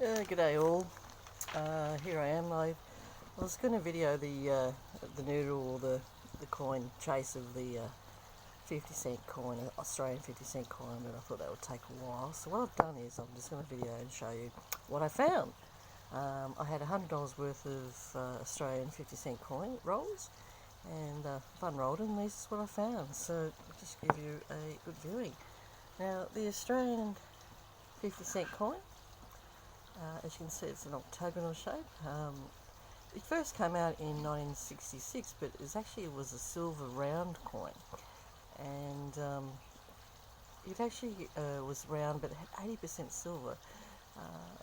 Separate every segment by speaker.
Speaker 1: G'day all. Here I am. I was going to video the noodle or the coin chase of the 50-cent coin, Australian 50-cent coin, but I thought that would take a while. So what I've done is I'm just going to video and show you what I found. I had $100 worth of Australian 50-cent coin rolls, and I've unrolled them, and this is what I found. So I'll just give you a good viewing. Now the Australian 50-cent coin, as you can see, it's an octagonal shape. It first came out in 1966, but it was a silver round coin, and it actually was round but had 80% silver.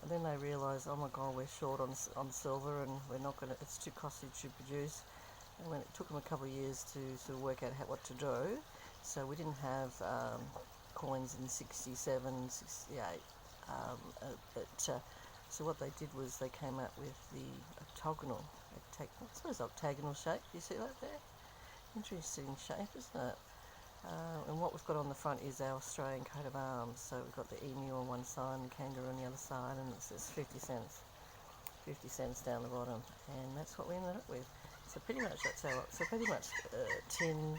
Speaker 1: And then they realised, oh my god, we're short on silver, and we're not going to. It's too costly to produce. And when it took them a couple of years to sort of work out what to do, so we didn't have coins in 67, 68. So what they did was they came out with the octagonal shape. You see that there? Interesting shape, isn't it? And what we've got on the front is our Australian coat of arms. So we've got the emu on one side and the kangaroo on the other side, and it says 50 cents. 50 cents down the bottom, and that's what we ended up with. So pretty much that's our. So pretty much tin,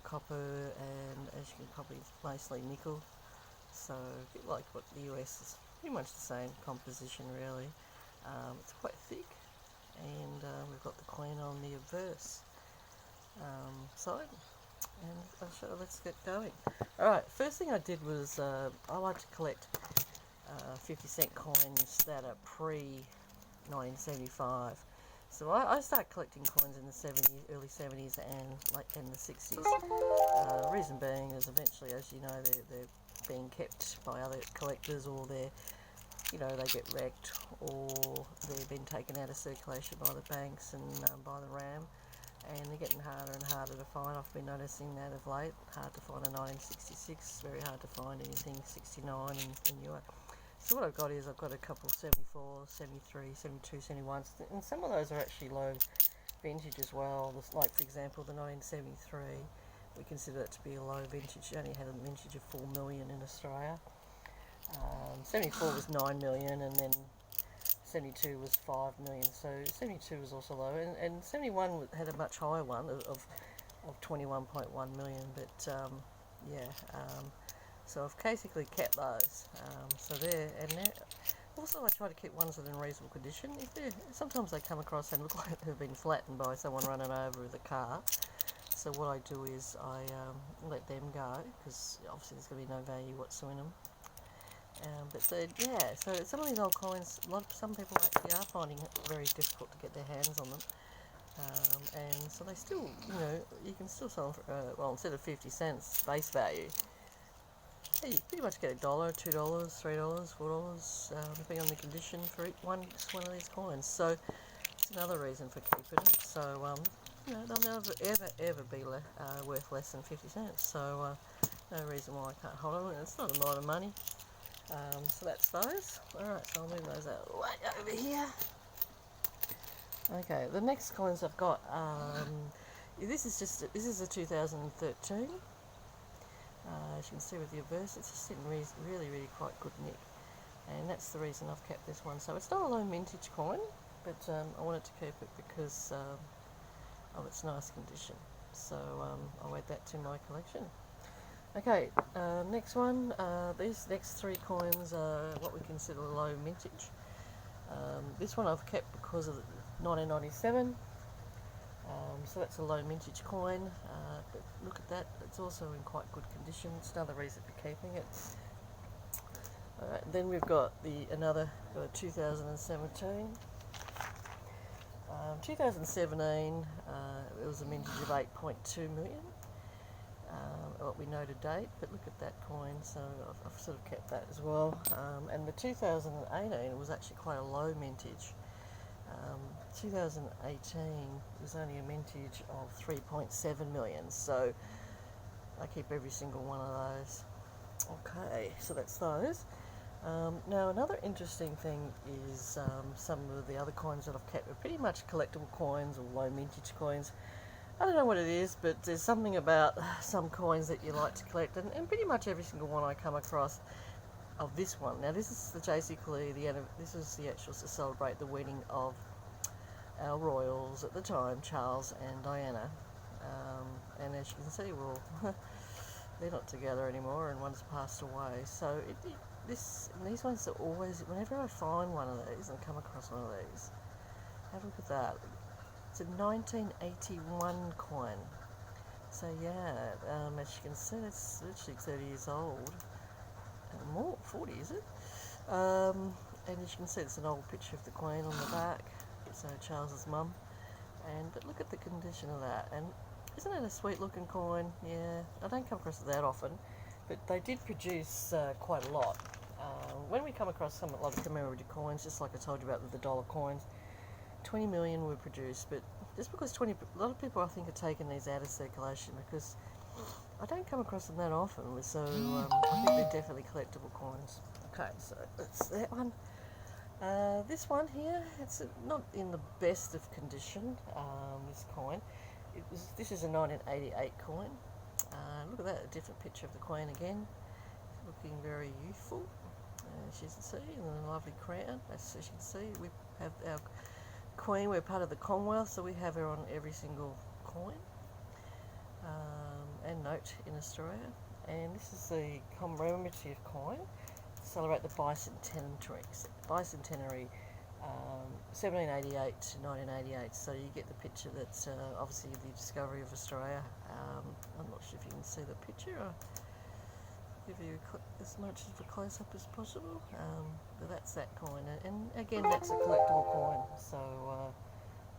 Speaker 1: copper, and as you can probably mostly nickel. So a bit like what the US is, pretty much the same composition really. It's quite thick, and we've got the coin on the obverse side. And let's get going. Alright, first thing I did was I like to collect 50-cent coins that are pre-1975. So I started collecting coins in the early 70s and in the 60s. Reason being is eventually, as you know, they're being kept by other collectors, or they get wrecked, or they've been taken out of circulation by the banks and by the RAM, and they're getting harder and harder to find. I've been noticing that of late. Hard to find a 1966, very hard to find anything 69 and newer. So what I've got is I've got a couple 74, 73, 72, 71s, and some of those are actually low vintage as well. Like for example the 1973, we consider that to be a low vintage. It only had a vintage of 4 million in Australia. 74 was 9 million, and then 72 was 5 million, so 72 was also low, and 71 had a much higher one of 21.1 million, but so I've basically kept those. So there, and there. Also I try to keep ones that are in reasonable condition. Sometimes they come across and look like they've been flattened by someone running over with a car. So what I do is I let them go, because obviously there's going to be no value whatsoever in them. So some of these old coins, some people actually are finding it very difficult to get their hands on them. And so they still, you can still sell them for, instead of 50 cents base value, you pretty much get $1, $2, $3, $4, depending on the condition for each one of these coins. So it's another reason for keeping it. So they'll never ever be worth less than 50 cents. So no reason why I can't hold on. It's not a lot of money. So that's those. Alright, so I'll move those out right over here. Okay, the next coins I've got, this is a 2013. As you can see with the obverse, it's just in really quite good nick, and that's the reason I've kept this one. So it's not a low mintage coin, but I wanted to keep it because of its nice condition. So I'll add that to my collection. Okay, next one. These next three coins are what we consider low mintage. This one I've kept because of 1997. So that's a low mintage coin, but look at that, it's also in quite good condition. It's another reason for keeping it. Alright, then we've got another 2017. 2017, it was a mintage of 8.2 million. What we know to date, but look at that coin, so I've sort of kept that as well. And the 2018 was actually quite a low mintage. 2018 was only a mintage of 3.7 million, so I keep every single one of those. Okay, so that's those. Now another interesting thing is some of the other coins that I've kept are pretty much collectible coins or low mintage coins. I don't know what it is, but there's something about some coins that you like to collect, and pretty much every single one I come across of this one. Now this is basically this is the actual to celebrate the wedding of our royals at the time, Charles and Diana. And as you can see, they're not together anymore, and one's passed away. So these ones are always, whenever I find one of these and come across one of these, have a look at that. It's a 1981 coin. So yeah, as you can see, it's literally 30 years old. More, 40 is it? And as you can see, it's an old picture of the Queen on the back. So Charles's mum. But look at the condition of that. And isn't it a sweet looking coin? Yeah, I don't come across it that often, but they did produce quite a lot. When we come across a lot of commemorative coins, just like I told you about with the dollar coins, 20 million were produced, but just because a lot of people I think are taking these out of circulation because I don't come across them that often, so I think they're definitely collectible coins. Okay, so that's that one. This one here, it's not in the best of condition, this coin. This is a 1988 coin. Look at that, a different picture of the Queen again, looking very youthful, as you can see, and a lovely crown. As you can see, we have our Queen, we're part of the Commonwealth, so we have her on every single coin and note in Australia. And this is the Commemorative Coin to celebrate the bicentenary, 1788 to 1988. So you get the picture that's obviously the discovery of Australia. I'm not sure if you can see the picture. I'll give you as much of a close-up as possible. But that's that coin, and again, that's a collectible coin. So I'll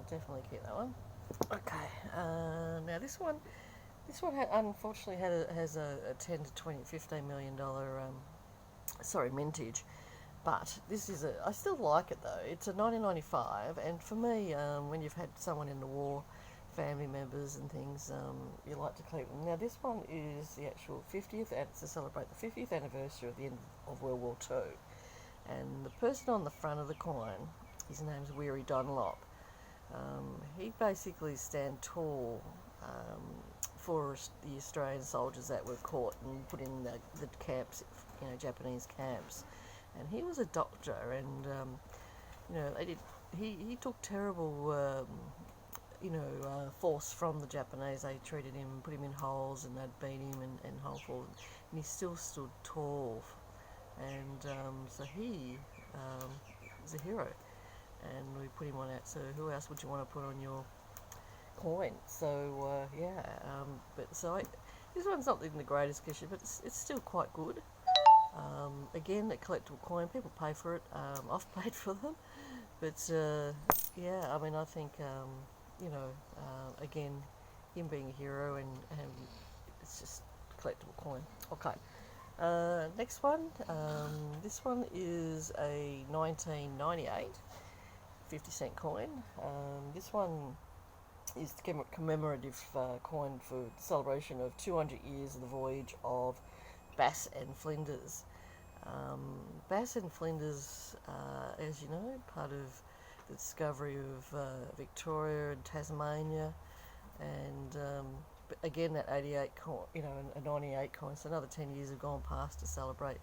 Speaker 1: definitely keep that one. Okay, now this one unfortunately has a 10 to 20, $15 million mintage, but this is I still like it though. It's a 1995, and for me, when you've had someone in the war, family members and things, you like to collect them. Now this one is the actual 50th, and it's to celebrate the 50th anniversary of the end of World War II, and the person on the front of the coin, his name's Weary Dunlop. He basically stand tall for the Australian soldiers that were caught and put in the camps, Japanese camps. And he was a doctor, and he took terrible force from the Japanese. They treated him, put him in holes, and they'd beat him and whole, and he still stood tall. And so he was a hero, and we put him on that. So who else would you want to put on your coin? So this one's not in the greatest condition, but it's still quite good. Again, a collectible coin, people pay for it. I've paid for them, but I mean, I think again, him being a hero, and it's just a collectible coin. Okay, next one. This one is a 1998 50-cent coin. This one is the commemorative coin for the celebration of 200 years of the voyage of Bass and Flinders. Bass and Flinders, as you know, part of the discovery of Victoria and Tasmania, and again that 88 coin, a 98 coin. So another 10 years have gone past to celebrate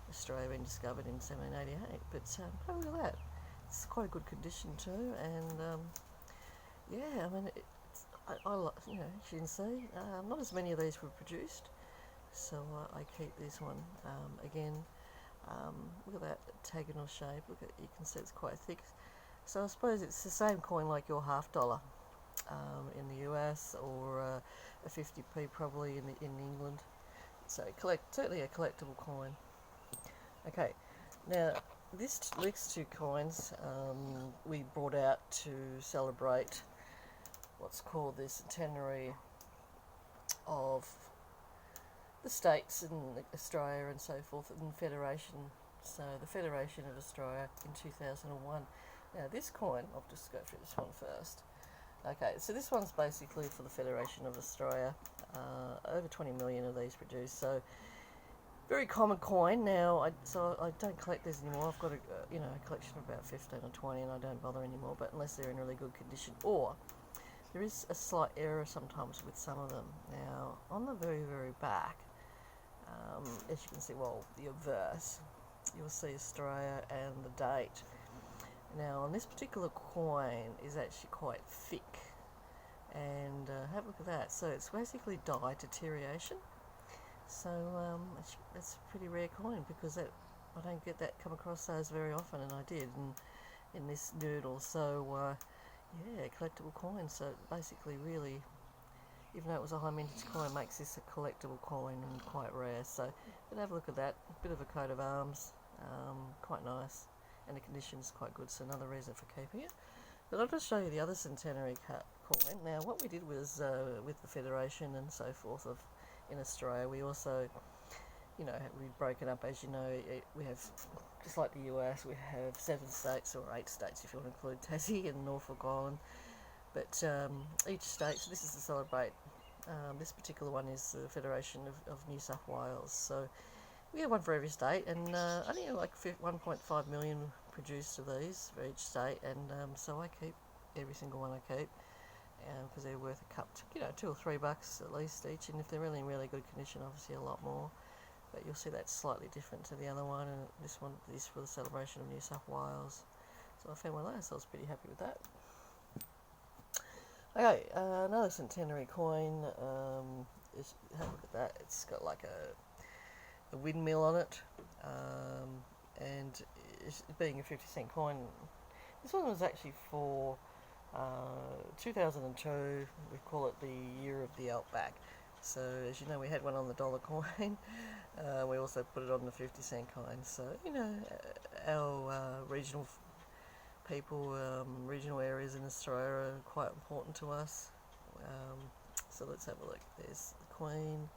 Speaker 1: Australia being discovered in 1788. But have a look at that. It's quite a good condition too, and I mean, as you can see, not as many of these were produced, so I keep this one. Again, look at that octagonal shape. You can see it's quite thick. So I suppose it's the same coin like your $half in the US, or a 50p probably in England. So certainly a collectible coin. Okay, now these next two coins we brought out to celebrate what's called the centenary of the states in Australia and so forth, and Federation. So the Federation of Australia in 2001. Now this coin, I'll just go through this one first. Okay, so this one's basically for the Federation of Australia. Over 20 million of these produced, so very common coin. Now, I don't collect these anymore. I've got a collection of about 15 or 20, and I don't bother anymore, but unless they're in really good condition, or there is a slight error sometimes with some of them. Now, on the very, very back, as you can see, the obverse, you'll see Australia and the date. Now on this particular coin is actually quite thick, and have a look at that. So it's basically dye deterioration. So it's a pretty rare coin, because I don't get that, come across those very often, and I did in this noodle. So yeah, collectible coin. So basically, really, even though it was a high mintage coin, makes this a collectible coin and quite rare. So but have a look at that. Bit of a coat of arms, quite nice, and the condition's quite good. So another reason for keeping it. But I'll just show you the other centenary coin. Now what we did was, with the Federation and so forth in Australia, we also, we've broken up, as you know, we have, just like the US, we have 7 states, or 8 states if you want to include Tassie and Norfolk Island. But each state, so this is to celebrate, this particular one is the Federation of New South Wales. So we have one for every state, and only like 1.5 million produced of these for each state, and so I keep every single one I keep, because they're worth a cup, $2 or $3 at least each, and if they're really in really good condition, obviously a lot more. But you'll see that's slightly different to the other one, and this one is for the celebration of New South Wales. So I found one of those, so I was pretty happy with that. Okay, another centenary coin. Have a look at that. It's got like a windmill on it, and being a 50-cent coin, this one was actually for 2002. We call it the year of the Outback. So as you know, we had one on the dollar coin. We also put it on the 50-cent coin. So our regional people, regional areas in Australia are quite important to us. So let's have a look. There's the Queen.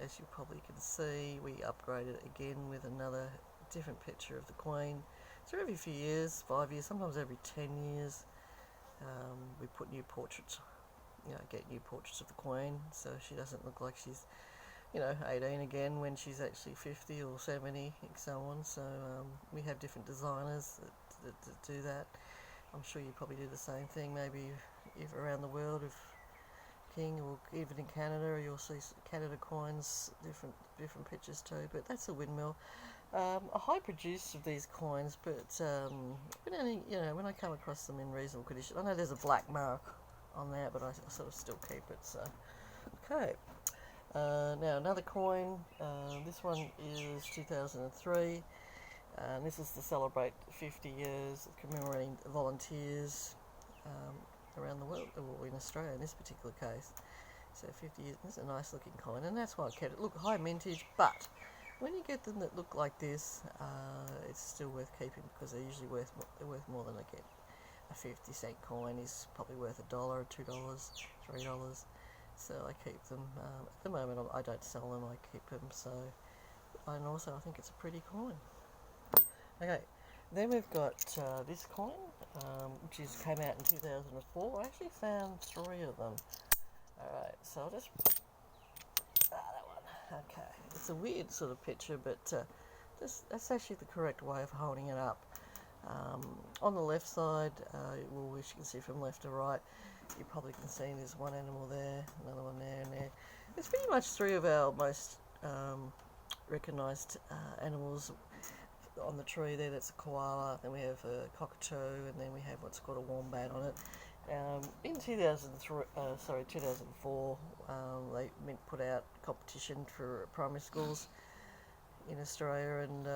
Speaker 1: As you probably can see, we upgraded it again with another different picture of the Queen. So every few years, 5 years, sometimes every 10 years, we put new portraits, get new portraits of the Queen, so she doesn't look like she's, 18 again when she's actually 50 or 70, and so on. So we have different designers that do that. I'm sure you probably do the same thing, maybe if around the world, if King, or even in Canada, you'll see Canada coins, different pictures too. But that's a windmill. A high produce of these coins, but when I come across them in reasonable condition, I know there's a black mark on there, but I sort of still keep it. So okay. Now another coin. This one is 2003. And this is to celebrate 50 years of commemorating volunteers around the world, or in Australia in this particular case. So 50 years, this is a nice looking coin, and that's why I kept it. Look, high mintage, but when you get them that look like this, it's still worth keeping, because they're usually worth more than a 50-cent coin is probably worth $1, $2, $3. So I keep them. At the moment, I don't sell them. I keep them. So, and also I think it's a pretty coin. Okay, then we've got this coin, which came out in 2004. I actually found 3 of them. Alright, so I'll just... that one. Okay, it's a weird sort of picture, but that's actually the correct way of holding it up. On the left side, well, as you can see from left to right, you probably can see there's one animal there, another one there, and there. It's pretty much 3 of our most recognised animals on the tree there. That's a koala, then we have a cockatoo, and then we have what's called a wombat on it. In 2004, they put out a competition for primary schools in Australia, and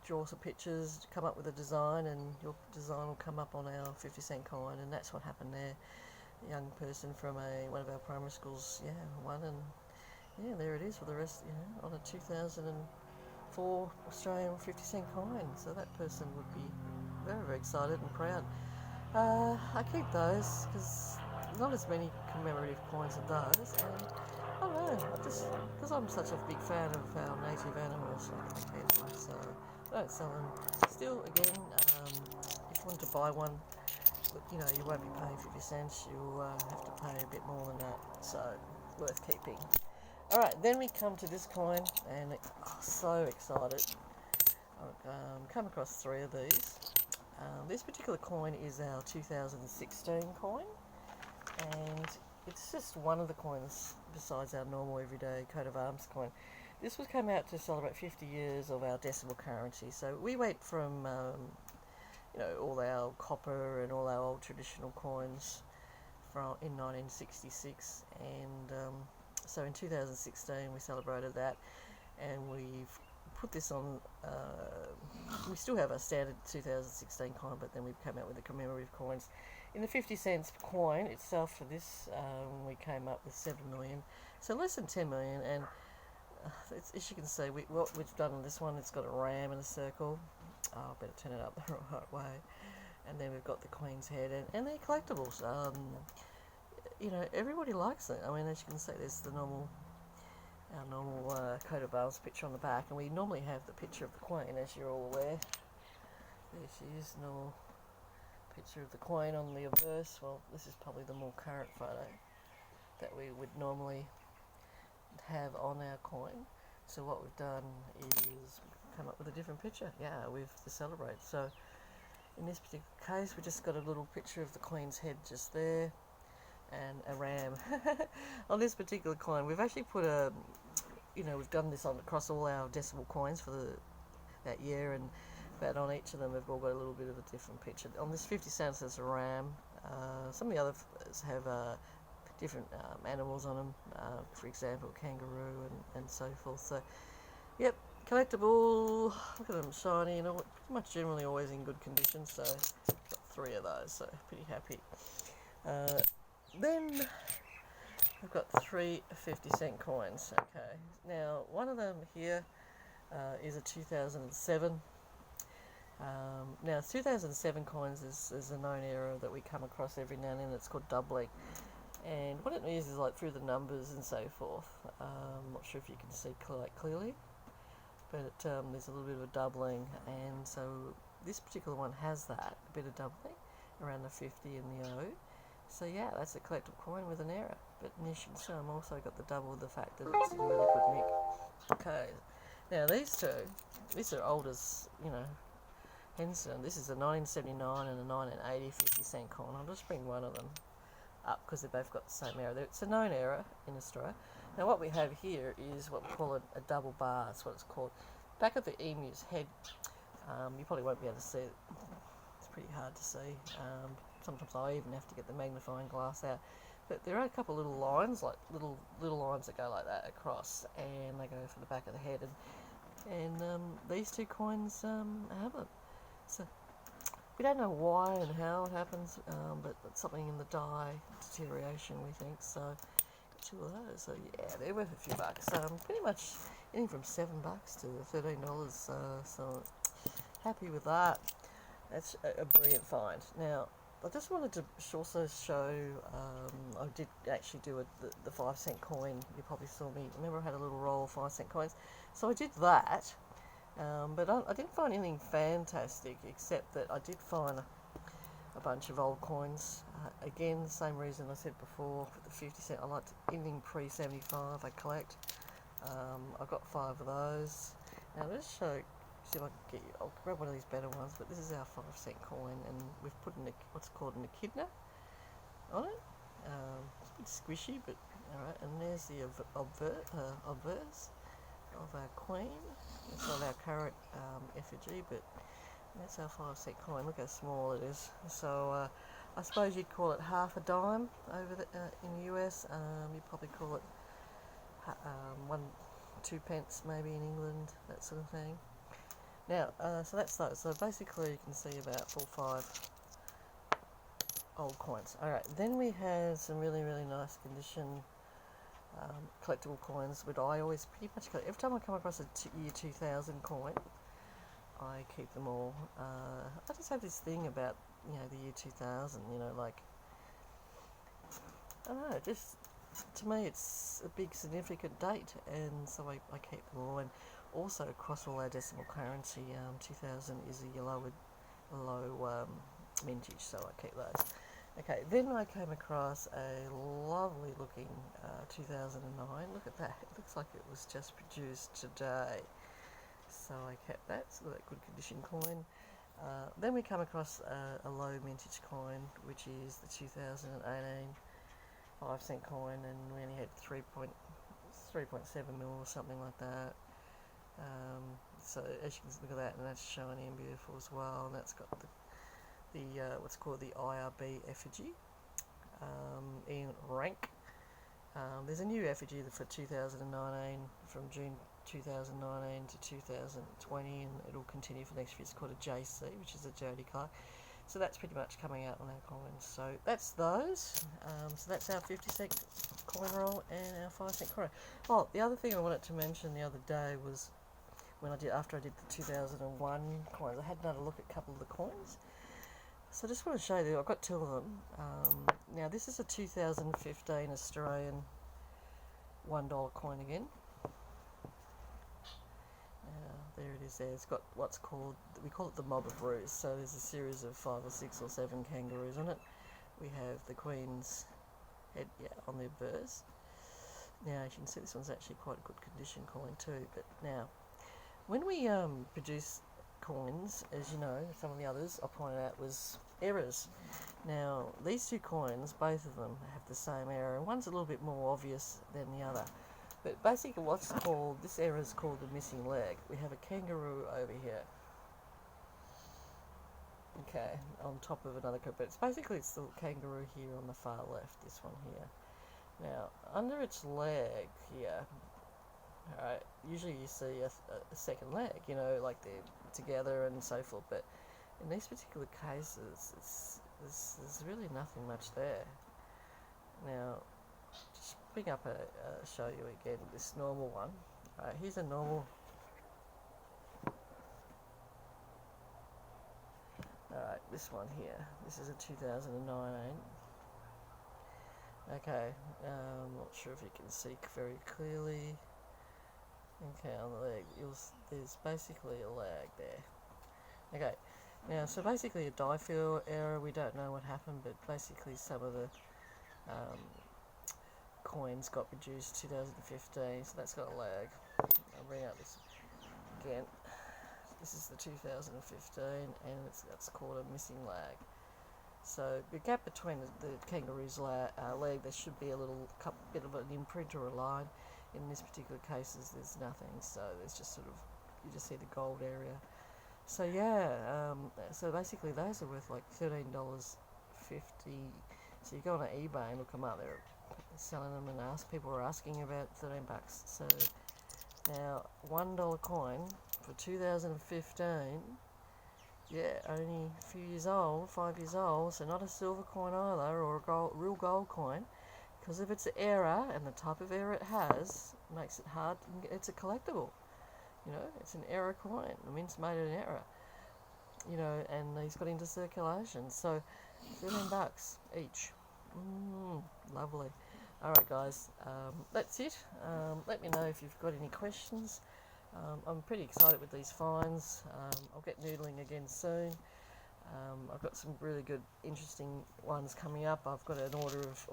Speaker 1: draw some pictures, come up with a design, and your design will come up on our 50-cent coin, and that's what happened there. A young person from one of our primary schools, won, and there it is for the rest, on a 2004 Australian 50-cent coin. So that person would be very, very excited and proud. I keep those because not as many commemorative coins of those, and I don't know, because I'm such a big fan of our native animals, I keep them, so I don't sell them. Still, again, if you want to buy one, you won't be paying 50 cents, you'll have to pay a bit more than that, so worth keeping. Alright, then we come to this coin, and so excited. I've come across 3 of these. This particular coin is our 2016 coin, and it's just one of the coins besides our normal everyday coat of arms coin. this was come out to celebrate 50 years of our decimal currency. So we went from all our copper and all our old traditional coins in 1966, and so in 2016 we celebrated that, and we've put this on. We still have a standard 2016 coin, but then we've come out with the commemorative coins. In the 50 cents coin itself for this, we came up with 7 million, so less than 10 million. And as you can see, what we've done on this one, it's got a ram in a circle. I better turn it up the right way. And then we've got the Queen's head, and they're collectibles. Everybody likes it. I mean, as you can see, there's our normal coat of arms picture on the back, and we normally have the picture of the Queen, as you're all aware. There she is, normal picture of the Queen on the obverse. Well, this is probably the more current photo that we would normally have on our coin. So what we've done is come up with a different picture, to celebrate. So in this particular case, we just got a little picture of the Queen's head just there, and a ram. On this particular coin, we've actually put we've done this across all our decimal coins for that year, but on each of them we've all got a little bit of a different picture. On this 50 cents there's a ram. Some of the others have different animals on them, for example kangaroo and so forth. So yep, collectible. Look at them, shiny and all, pretty much generally always in good condition. So got 3 of those, so pretty happy. Then I've got 3 50-cent coins. Okay, now one of them here is a 2007. Now 2007 coins is a known error that we come across every now and then. It's called doubling, and what it means is like through the numbers and so forth. I'm not sure if you can see quite clearly, but there's a little bit of a doubling, and so this particular one has that, a bit of doubling around the 50 and the O. So yeah, that's a collectible coin with an error. But as you can see, I'm also got the double with the fact that it's in really good nick. Okay, now these are old as, Henson. This is a 1979 and a 1980 50-cent coin. I'll just bring one of them up because they've both got the same error. It's a known error in Australia. Now what we have here is what we call a double bar. That's what it's called. Back of the emu's head, you probably won't be able to see it. It's pretty hard to see. Sometimes I even have to get the magnifying glass out. But there are a couple of little lines, like little lines that go like that across, and they go for the back of the head. And these 2 coins have it. So we don't know why and how it happens, but it's something in the die deterioration, we think. So 2 of those. So yeah, they're worth a few bucks. Pretty much anything from $7 to $13. So happy with that. That's a brilliant find. Now, I just wanted to also show, I did actually do the 5-cent coin. You probably saw me, remember I had a little roll of 5-cent coins? So I did that, but I didn't find anything fantastic, except that I did find a bunch of old coins. Again, the same reason I said before, for the 50 cent, I like anything pre-75 I collect. I've got 5 of those. Now let's show, see if I can get you, I'll grab one of these better ones, but this is our 5-cent coin, and we've put what's called an echidna on it. It's a bit squishy, but alright, and there's the obverse of our queen. It's not our current effigy, but that's our 5-cent coin. Look how small it is. So I suppose you'd call it half a dime over in the US. You'd probably call it 2 pence maybe in England, that sort of thing. Now, so that's those. So basically you can see about 4 or 5 old coins. Alright, then we have some really, really nice condition collectible coins, which I always pretty much collect. Every time I come across a year 2000 coin, I keep them all. I just have this thing about, the year 2000, like, I don't know, just, to me it's a big significant date, and so I keep them all. And also across all our decimal currency, 2000 is a low mintage, so I keep those. Okay, then I came across a lovely looking 2009. Look at that, it looks like it was just produced today. So I kept that, so that good condition coin. Then we come across a low mintage coin, which is the 2018 5-cent coin, and we only had 3 3.7 mil or something like that. So as you can look at that, and that's shiny and beautiful as well, and that's got the what's called the IRB effigy in rank. There's a new effigy for 2019, from June 2019 to 2020, and it'll continue for next year. It's called a JC, which is a Jody Clark. So that's pretty much coming out on our coins. So that's those. So that's our 50-cent coin roll and our 5-cent coin roll. Oh, the other thing I wanted to mention the other day was when after I did the 2001 coins, I had another look at a couple of the coins. So I just want to show you, I've got two of them. Now this is a 2015 Australian $1 coin again. There it is there. It's got what's called, we call it the Mob of Roos. So there's a series of 5 or 6 or 7 kangaroos on it. We have the Queen's head on their burrs. Now as you can see, this one's actually quite a good condition coin too. But now, when we produce coins, as you know, some of the others I pointed out was errors. Now these two coins, both of them have the same error, and one's a little bit more obvious than the other. But basically this error is called the missing leg. We have a kangaroo over here, okay, on top of another coin, but it's the kangaroo here on the far left, this one here. Now under its leg here, alright, usually you see a second leg, you know, like they're together and so forth, but in these particular cases, there's really nothing much there. Now, just bring up show you again this normal one. Alright, here's a normal. Alright, this one here. This is a 2019. Okay, I'm not sure if you can see very clearly. Okay, on the leg, there's basically a lag there. Okay, now so basically a die fill error. We don't know what happened, but basically some of the coins got produced 2015, so that's got a lag. I'll bring out this again. This is the 2015, and that's called a missing lag. So the gap between the kangaroo's leg, there should be a bit of an imprint or a line. In this particular case, there's nothing, so there's just sort of, you just see the gold area. So yeah, so basically those are worth like $13.50. So you go on eBay and look them up, they're selling them, and people are asking about $13. So now $1 coin for 2015, yeah, only a few years old, 5 years old, so not a silver coin either, or a real gold coin. Because of its error and the type of error it has, makes it hard. It's a collectible, you know. It's an error coin. I mean, it's made an error, you know, and he's got into circulation. So, $13 each. Lovely. All right, guys, that's it. Let me know if you've got any questions. I'm pretty excited with these finds. I'll get noodling again soon. I've got some really good, interesting ones coming up. I've got an order of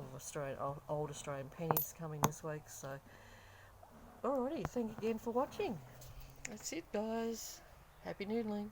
Speaker 1: old Australian pennies coming this week. So, alrighty, thank you again for watching. That's it, guys. Happy noodling.